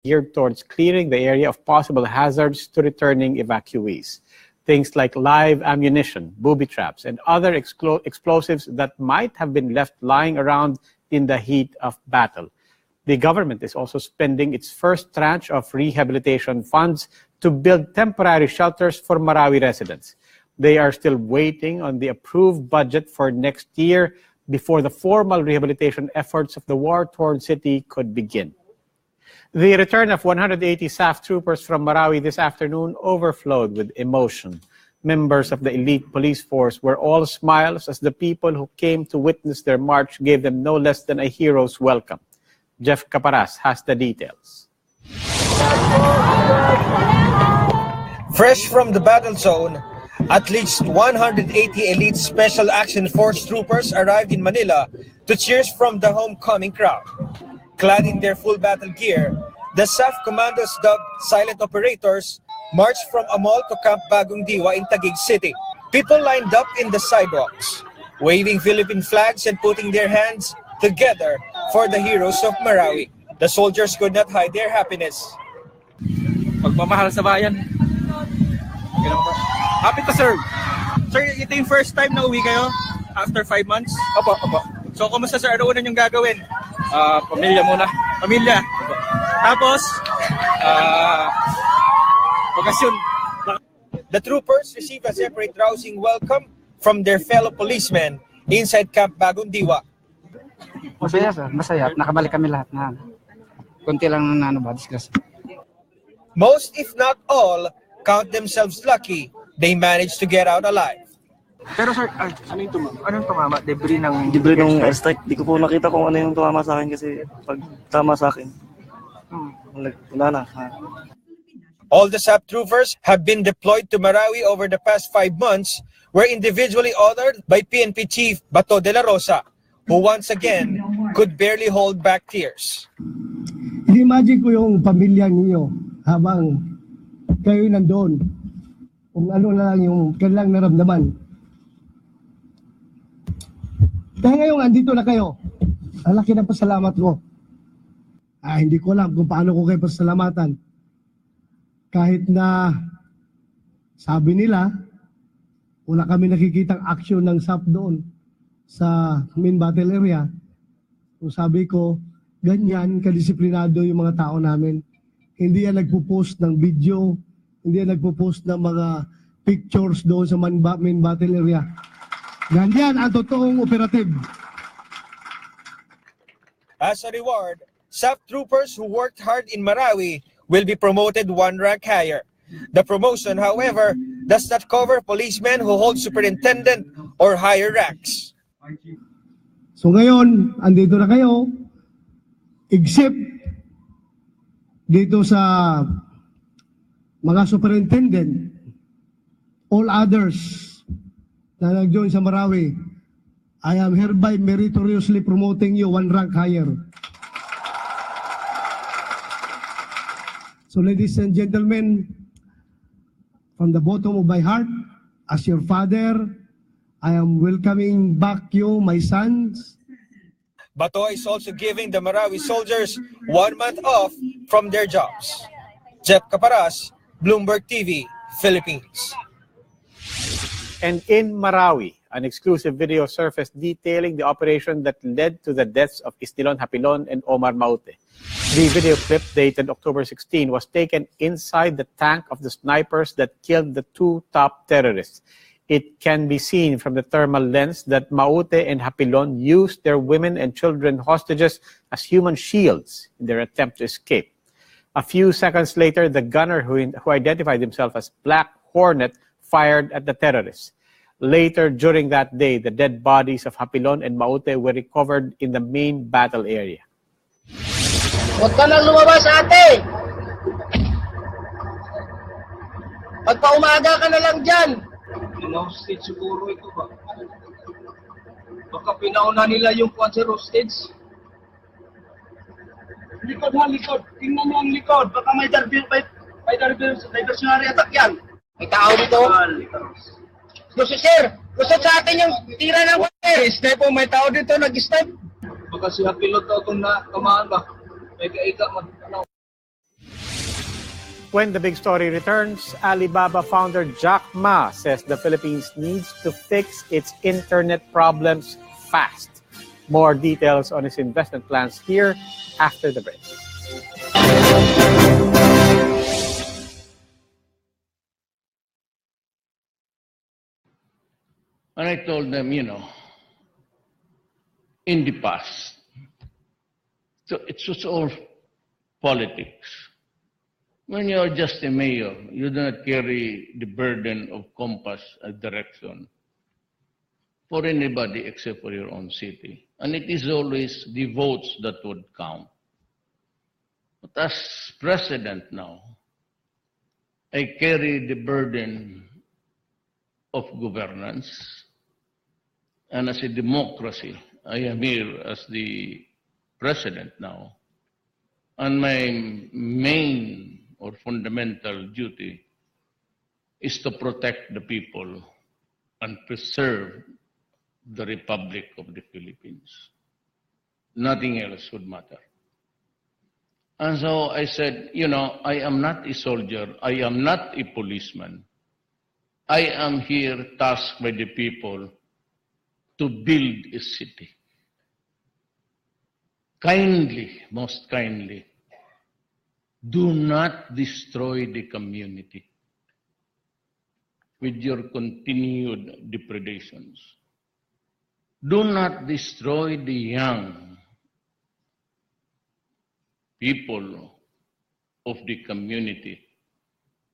geared towards clearing the area of possible hazards to returning evacuees. Things like live ammunition, booby traps, and other explosives that might have been left lying around in the heat of battle. The government is also spending its first tranche of rehabilitation funds to build temporary shelters for Marawi residents. They are still waiting on the approved budget for next year before the formal rehabilitation efforts of the war-torn city could begin. The return of 180 SAF troopers from Marawi this afternoon overflowed with emotion. Members of the elite police force were all smiles as the people who came to witness their march gave them no less than a hero's welcome. Jeff Caparas has the details. Fresh from the battle zone, at least 180 elite Special Action Force troopers arrived in Manila to cheers from the homecoming crowd. Clad in their full battle gear, the SAF commandos dubbed silent operators marched from a mall to Camp Bagong Diwa in Taguig City. People lined up in the sidewalks, waving Philippine flags and putting their hands together for the heroes of Marawi. The soldiers could not hide their happiness. Pagmamahal sa bayan. Happy to serve. Sir, ito yung first time na uwi kayo after 5 months? Opo. So, kumusta sir? Ano una niyong gagawin? Pamilya muna. Pamilya. Tapos, bakasyon. The troopers received a separate rousing welcome from their fellow policemen inside Camp Bagong Diwa. Masaya sir, masaya. Nakabalik kami lahat na kunti lang na discuss. Most, if not all, count themselves lucky they managed to get out alive. Pero sir, ano yung tumama? Anong tumama? Debris ng airstrike. Di ko po nakita kung ano yung tumama sa akin kasi pag tama sa akin, wala na. All the SAP troopers have been deployed to Marawi over the past 5 months, were individually honored by PNP Chief Bato de la Rosa, who once again could barely hold back tears. I-imagine ko yung pamilya ninyo habang kayo nandoon. Kung ano na lang yung kanilang naramdaman. Kaya ngayon, andito na kayo. Ang laki ng pasalamat ko. Hindi ko alam kung paano ko kayo pasalamatan. Kahit na sabi nila, wala kami nakikitang action ng SAP doon sa main battle area. Kung sabi ko, ganyan kadisiplinado yung mga tao namin. Hindi yan nagpo-post ng video, hindi yan nagpo-post ng mga pictures doon sa main battle area. Ganyan ang totoong operative. As a reward, SAP troopers who worked hard in Marawi will be promoted 1 rank higher. The promotion, however, does not cover policemen who hold superintendent or higher ranks. So ngayon, andito na kayo, except dito sa mga superintendent, all others na nag-join sa Marawi, I am hereby meritoriously promoting you 1 rank higher. So ladies and gentlemen, from the bottom of my heart, as your father, I am welcoming back you, my sons. Bato is also giving the Marawi soldiers 1 month off from their jobs. Jeff Caparas, Bloomberg TV, Philippines. And in Marawi, an exclusive video surfaced detailing the operation that led to the deaths of Istilon Hapilon and Omar Maute. The video clip, dated October 16, was taken inside the tank of the snipers that killed the 2 top terrorists. It can be seen from the thermal lens that Maute and Hapilon used their women and children hostages as human shields in their attempt to escape. A few seconds later, the gunner who identified himself as Black Hornet fired at the terrorists. Later during that day, the dead bodies of Hapilon and Maute were recovered in the main battle area. Huwag ka nang lumabas, ate! Pagpaumaga ka na lang dyan! Hostage siguro ito ba? Baka pinauna nila yung cancer hostage. Likod ha, likod. Tingnan mo ang likod. Baka may diversionary attack yan. May tao dito. Gusto sir, gusto sa atin yung tira ng water. Step po, may tao dito nag-step. Baka si Hapilon daw itong nakamaan ba? May kaika man. When the big story returns, Alibaba founder Jack Ma says the Philippines needs to fix its internet problems fast. More details on his investment plans here after the break. And I told them, in the past, so it's just all politics. When you're just a mayor, you do not carry the burden of compass and direction for anybody except for your own city. And it is always the votes that would count. But as president now, I carry the burden of governance. And as a democracy, I am here as the president now. And my main or fundamental duty is to protect the people and preserve the Republic of the Philippines. Nothing else would matter. And so I said, I am not a soldier. I am not a policeman. I am here tasked by the people to build a city. Kindly, most kindly, do not destroy the community with your continued depredations. Do not destroy the young people of the community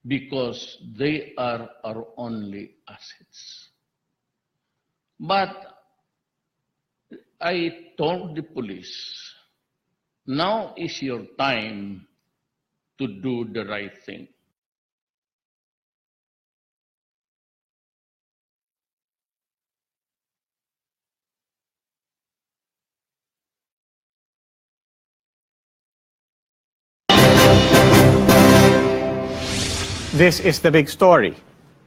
because they are our only assets. But I told the police, now is your time to do the right thing. This is the big story.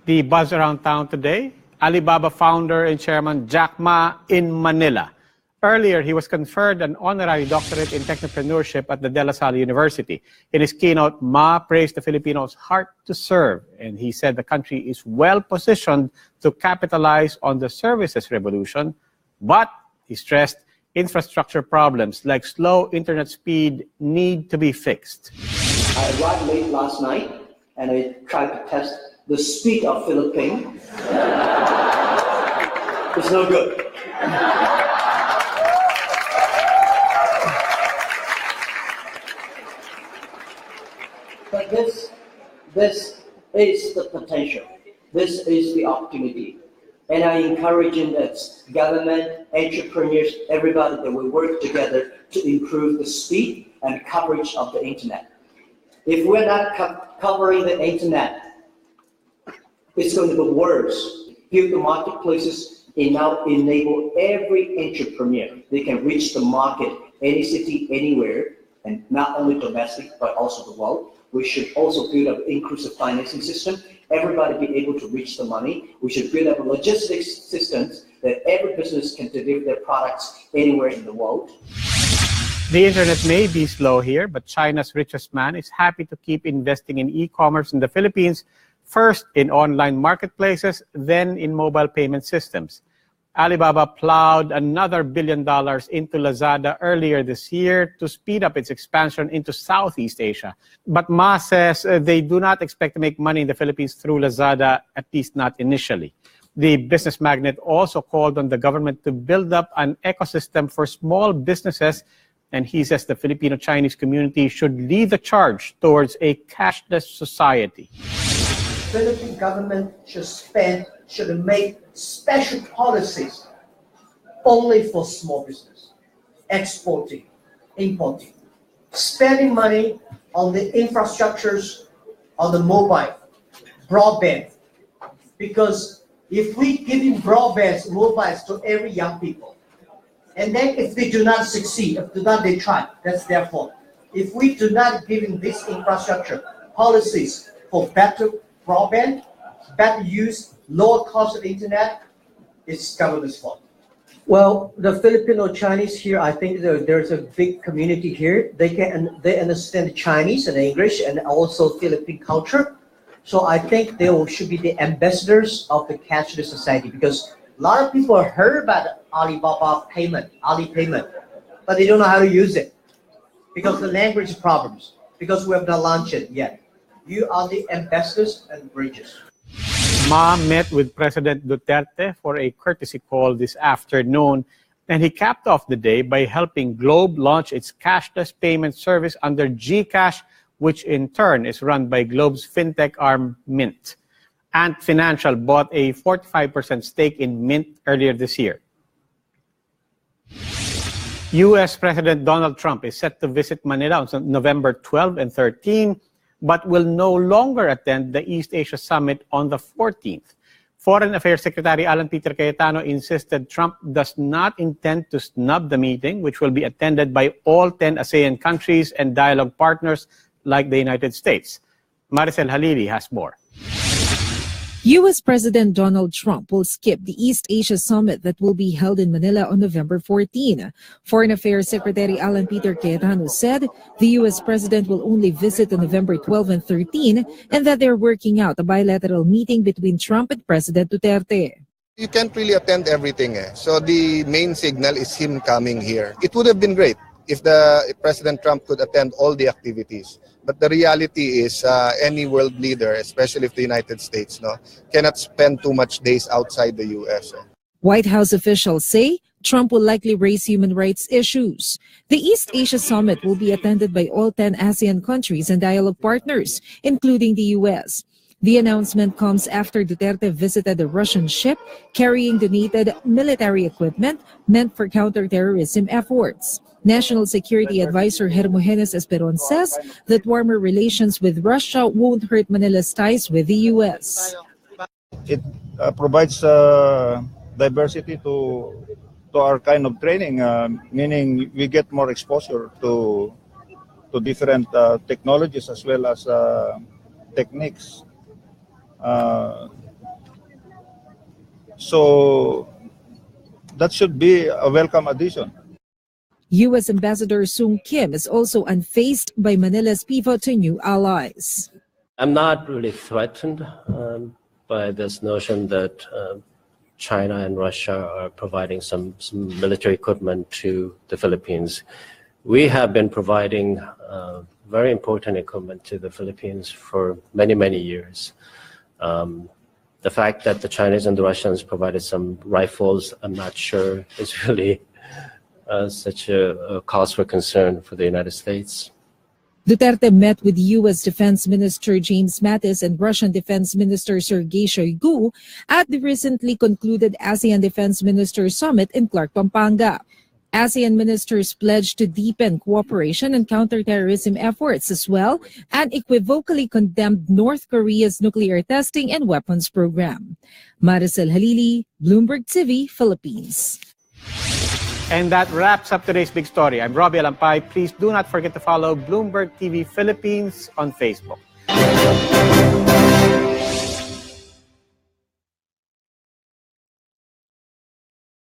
The buzz around town today, Alibaba founder and chairman Jack Ma in Manila. Earlier, he was conferred an honorary doctorate in technopreneurship at the De La Salle University. In his keynote, Ma praised the Filipinos' heart to serve, and he said the country is well positioned to capitalize on the services revolution, but he stressed infrastructure problems like slow internet speed need to be fixed. I arrived late last night, and I tried to test the speed of Philippines. It's no good. But this is the potential. This is the opportunity. And I encourage that government, entrepreneurs, everybody that we work together to improve the speed and coverage of the internet. If we're not covering the internet, it's going to be worse. Build the marketplaces and now enable every entrepreneur. They can reach the market, any city, anywhere, and not only domestic, but also the world. We should also build an inclusive financing system. Everybody be able to reach the money. We should build up logistics systems that every business can deliver their products anywhere in the world. The internet may be slow here, but China's richest man is happy to keep investing in e-commerce in the Philippines, first in online marketplaces, then in mobile payment systems. Alibaba plowed another $1 billion into Lazada earlier this year to speed up its expansion into Southeast Asia. But Ma says they do not expect to make money in the Philippines through Lazada, at least not initially. The business magnate also called on the government to build up an ecosystem for small businesses, and he says the Filipino-Chinese community should lead the charge towards a cashless society. Philippine government should make special policies only for small business, exporting, importing, spending money on the infrastructures, on the mobile, broadband. Because if we give in broadbands, mobiles to every young people, and then if they do not succeed, if they try, that's their fault. If we do not give in this infrastructure policies for better broadband, better use, lower cost of internet, it's government's fault. Well, the Filipino Chinese here, I think there's a big community here. They understand Chinese and English and also Philippine culture. So I think should be the ambassadors of the cashless society, because a lot of people heard about Alibaba payment, Ali payment, but they don't know how to use it because the language problems, because we have not launched it yet. You are the ambassadors and bridges. Ma met with President Duterte for a courtesy call this afternoon, and he capped off the day by helping Globe launch its cashless payment service under GCash, which in turn is run by Globe's fintech arm Mint. Ant Financial bought a 45% stake in Mint earlier this year. U.S. President Donald Trump is set to visit Manila on November 12 and 13, but will no longer attend the East Asia Summit on the 14th. Foreign Affairs Secretary Alan Peter Cayetano insisted Trump does not intend to snub the meeting, which will be attended by all 10 ASEAN countries and dialogue partners like the United States. Maricel Halili has more. U.S. President Donald Trump will skip the East Asia Summit that will be held in Manila on November 14. Foreign Affairs Secretary Alan Peter Cayetano said the U.S. President will only visit on November 12 and 13 and that they're working out a bilateral meeting between Trump and President Duterte. You can't really attend everything. So the main signal is him coming here. It would have been great if President Trump could attend all the activities. But the reality is any world leader, especially if the United States, cannot spend too much days outside the U.S. White House officials say Trump will likely raise human rights issues. The East Asia Summit will be attended by all 10 ASEAN countries and dialogue partners, including the U.S. The announcement comes after Duterte visited a Russian ship carrying donated military equipment meant for counterterrorism efforts. National Security Advisor Hermogenes Esperon says that warmer relations with Russia won't hurt Manila's ties with the U.S. It provides diversity to our kind of training, meaning we get more exposure to different technologies as well as techniques. So that should be a welcome addition. U.S. Ambassador Sung Kim is also unfazed by Manila's pivot to new allies. I'm not really threatened by this notion that China and Russia are providing some military equipment to the Philippines. We have been providing very important equipment to the Philippines for many, many years. The fact that the Chinese and the Russians provided some rifles, I'm not sure is really such a cause for concern for the United States. Duterte met with U.S. Defense Minister James Mattis and Russian Defense Minister Sergei Shoigu at the recently concluded ASEAN Defense Ministers Summit in Clark, Pampanga. ASEAN ministers pledged to deepen cooperation and counterterrorism efforts as well, and equivocally condemned North Korea's nuclear testing and weapons program. Maricel Halili, Bloomberg TV, Philippines. And that wraps up today's big story. I'm Robbie Alampay. Please do not forget to follow Bloomberg TV Philippines on Facebook.